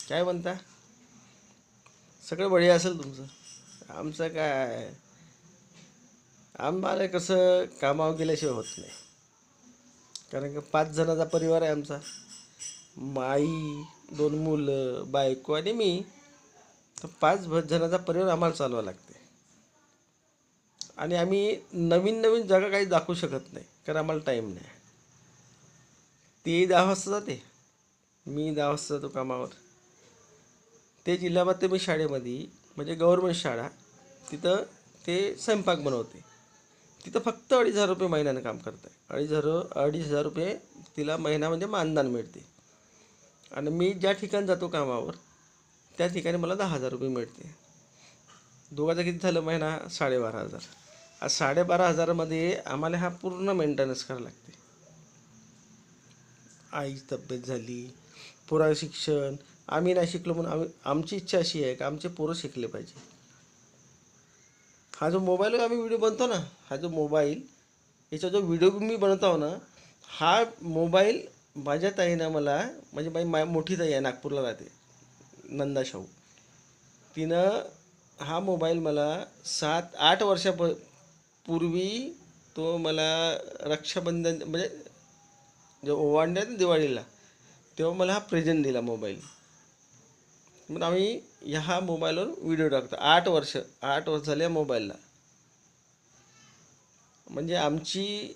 काय म्हणता? सगळं बढिया असेल तुमचं. आमचं काय, आम्हाला कसं कामावर गेल्याशिवाय होत नाही. कारण की 5 जणांचा परिवार आहे आमचा. आई, 2 मुलं, बायको आणि मी. तर 5 जणांचा परिवार आम्हाला चालवावा लागते. आणि आम्ही नवीन नवीन जागा काही दाखवू शकत नाही, कारण आम्हाला टाईम नाही. ती 10 वाजता जाते, मी 10 वाजता जातो कामावर. ते जिल्ह्यामध्ये मी शाळेमध्ये, म्हणजे गव्हर्मेंट शाळा, तिथं ते स्वयंपाक बनवते. तिथं फक्त 2,500 रुपये महिन्यानं काम करत आहे. 2,500 रुपये तिला महिना म्हणजे मानधन मिळते. आणि मी ज्या ठिकाणी जातो कामावर त्या ठिकाणी मला 10,000 रुपये मिळते. दोघांचं किती झालं महिना? 12,500. आज 12,500मध्ये आम्हाला हा पूर्ण मेंटेनन्स करावा लागते. आईची तब्येत झाली, पोराचं शिक्षण, आम्ही नाही शिकलो म्हणून आमची इच्छा अशी आहे की आमचे पोरं शिकले पाहिजे. हा जो मोबाईलवर आम्ही व्हिडिओ बनतो ना, हा जो मोबाईल, याचा जो व्हिडिओ मी बनवत आहो ना, हा मोबाईल माझ्या ताईनं मला, म्हणजे मोठी ताई आहे, नागपूरला राहते, नंदा शाहू. तिनं हा मोबाईल मला 7-8 वर्षापूर्वी तो मला रक्षाबंधन, म्हणजे जे ओवाळणे ना दिवाळीला, तेव्हा मला हा प्रेझेंट दिला मोबाईल. मग आम्ही ह्या मोबाईलवर व्हिडिओ टाकतो. 8 वर्ष झाले मोबाईलला. म्हणजे आमची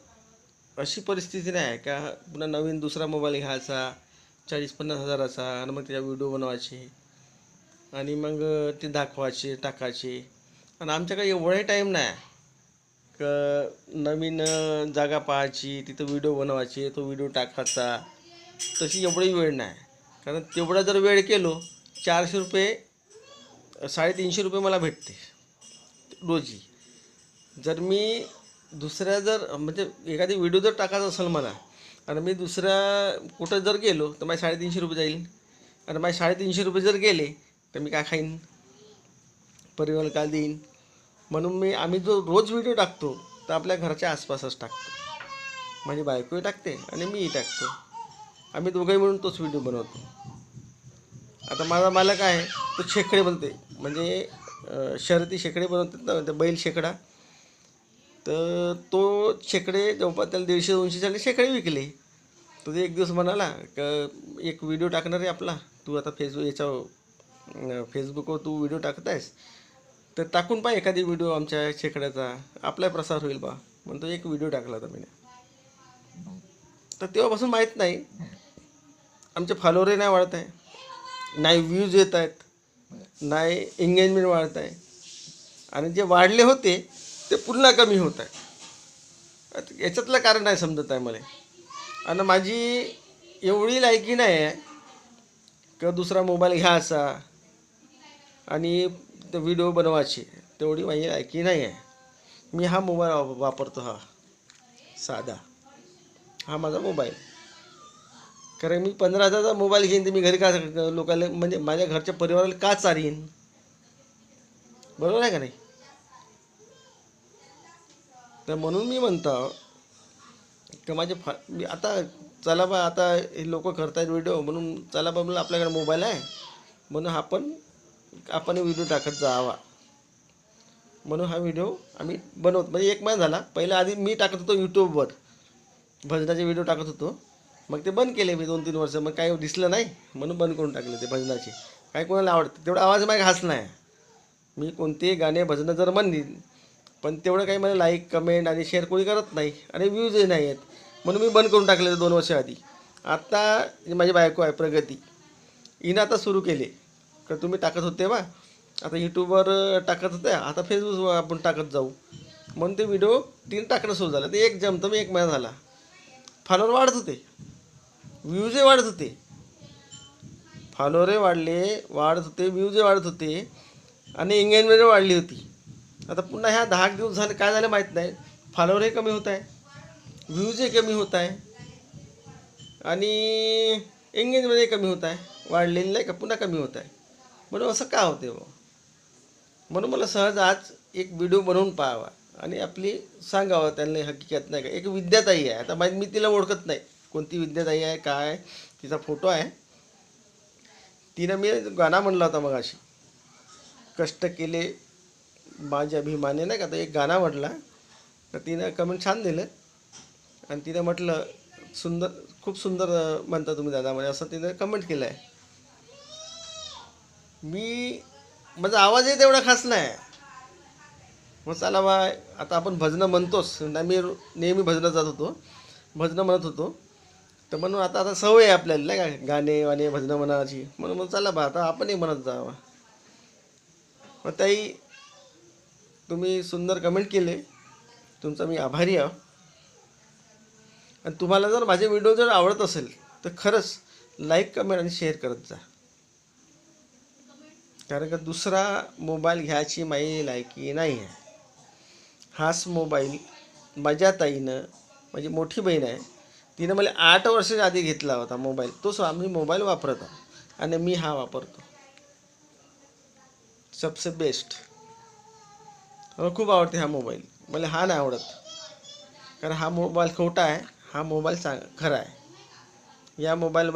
अशी परिस्थिती नाही आहे का पुन्हा नवीन दुसरा मोबाईल घ्यायचा 40-50 हजाराचा, आणि मग त्याच्या व्हिडिओ बनवायचे आणि मग ते दाखवायचे, टाकायचे. आणि आमच्याकडे एवढाही टाईम नाही नवीन जागा पाहायची, तिथं व्हिडिओ बनवायचे, तो व्हिडिओ टाकायचा. तशी एवढी वेळ नाही. कारण तेवढा जर वेळ केलो, 400 रुपये, 350 रुपये मला भेटते रोजी. जर मी जर म्हणजे एखादी व्हिडिओ जर टाकायचा असेल मला, आणि मी दुसऱ्या कुठं जर गेलो तर माझे 350 रुपये जाईल. आणि माझे 350 रुपये जर गेले तर मी काय खाईन, परिवार काय देईन. म्हणून आम्ही जो रोज व्हिडिओ टाकतो तर आपल्या घराच्या आसपासच टाकतो. माझी बायकोही टाकते आणि मीही टाकतो. आम्ही दोघंही मिळून तोच व्हिडिओ बनवतो. आता माझा मालक आहे, तो शेकडे बनते, म्हणजे शर्यती शेकडे बनवतात ना, ते बैल शेकडा. तर तो शेकडे जवळपास त्याला 150-200 शेकडे विकले. तो एक दिवस म्हणाला का एक व्हिडिओ टाकणार आहे आपला, तू आता फेसबुकवर तू व्हिडिओ टाकत आहेस, तर टाकून पाय एखादी व्हिडिओ आमच्या शेकड्याचा, आपला प्रसार होईल बा. म्हणून तो एक व्हिडिओ टाकला होता मी. तर तेव्हापासून माहीत नाही, आमचे फॉलोअरही नाही वाढत आहे, नाही व्ह्यूज येत आहेत, नाही एंगेजमेंट वाढत आहे. आणि जे वाढले होते ते पुन्हा कमी होत आहे. याच्यातलं कारण नाही समजत आहे मला. आणि माझी एवढी लायकी नाही आहे का दुसरा मोबाईल घ्यायचा आणि ते व्हिडिओ बनवायचे, तेवढी माझी लायकी नाही आहे. मी हा मोबाईल वापरतो, हा साधा, हा माझा मोबाईल. कारण मी 15,000चा मोबाईल घेईन तर मी घरी का लोकांना, म्हणजे माझ्या घरच्या परिवाराला का चारीन? बरोबर आहे का नाही? तर म्हणून मी म्हणतो की मी आता, चला बा, आता हे लोक करतायत व्हिडिओ, म्हणून चला बा म्हणून आपल्याकडे मोबाईल आहे म्हणून आपण व्हिडिओ टाकत जावा. म्हणून हा व्हिडिओ आम्ही बनवतो. म्हणजे 1 महिना झाला. पहिला आधी मी टाकत होतो यूट्यूबवर, भजनाचे व्हिडिओ टाकत होतो. मग ते बंद केले मी 2-3 वर्ष. मग काही दिसलं नाही म्हणून बंद करून टाकले ते भजनाचे. काही कोणाला आवडते तेवढा आवाज माझ्या घास नाही. मी कोणतेही गाणे भजनं जर म्हणली, पण तेवढं काही मला लाईक, कमेंट आणि शेअर कोणी करत नाही, आणि व्ह्यूजही नाही आहेत. म्हणून मी बंद करून टाकले 2 वर्ष आधी. आता माझी बायको आहे प्रगती, हिनं आता सुरू केले का तुम्ही टाकत होते बा, आता यूट्यूबवर टाकत होते, आता फेसबुकवर आपण टाकत जाऊ. म्हणून ते व्हिडिओ तिने टाकणं सुरू झालं. ते एक जमतं मी 1 महिना झाला. फॉलोअर वाढत होते, व्ह्यूजही वाढत होते, फॉलोअरही वाढत होते, व्ह्यूजही वाढत होते, आणि एंगेजमेंट वाढली होती. आता पुन्हा ह्या 10 दिवस झाले काय झालं माहीत नाही, फॉलोअरही कमी होत आहे, व्ह्यूजही कमी होत आहे, आणि एंगेजमेंटही कमी होत आहे. वाढलेली नाही का, पुन्हा कमी होत आहे. म्हणून असं का होते बा? म्हणून मला सहज आज एक व्हिडिओ बनवून पाहावा आणि आपली सांगावं त्यांना हकीकत. नाही का, एक विद्याताई आहे, आता मी तिला ओळखत नाही कोणती विद्याताई आहे, काय तिचा फोटो आहे. तिनं मी गाणं म्हणला होता मग अशी कष्ट केले माझ्या अभिमाने नाही का, तर एक गाणं म्हटला. तर तिनं कमेंट छान दिलं आणि तिनं म्हटलं सुंदर, खूप सुंदर म्हणता तुम्ही दादा म्हणे, असं तिनं कमेंट केलं आहे. माझा आवाजही तेवढा खास नाही. मग चला बा, आता आपण भजनं म्हणतोच ना, मी नेहमी भजनं जात होतो, भजनं म्हणत होतो. तर म्हणून आता आता सवय आहे आपल्याला नाही का गाणे वाणे भजनं म्हणायची. म्हणून मग चला बा आता आपणही म्हणत जावं. मग ताई, तुम्ही सुंदर कमेंट केले, तुमचा मी आभारी आहे. आणि तुम्हाला जर माझे व्हिडिओ जर आवडत असेल तर खरंच लाईक कमेंट आणि शेअर करत जा. कारण का दुसरा मोबाईल घ्यायची माझी लायकी नाही आहे. हाच मोबाईल माझ्या ताईनं, माझी मोठी बहीण आहे, तिनं मला 8 वर्षाच्या आधी घेतला होता मोबाईल. तोच आम्ही मोबाईल वापरत आहोत आणि मी हा वापरतो. सबसे बेस्ट. मला खूप आवडते हा मोबाईल. मला हा नाही आवडत, कारण हा मोबाईल खोटा आहे, हा मोबाईल खरा आहे. या मोबाईल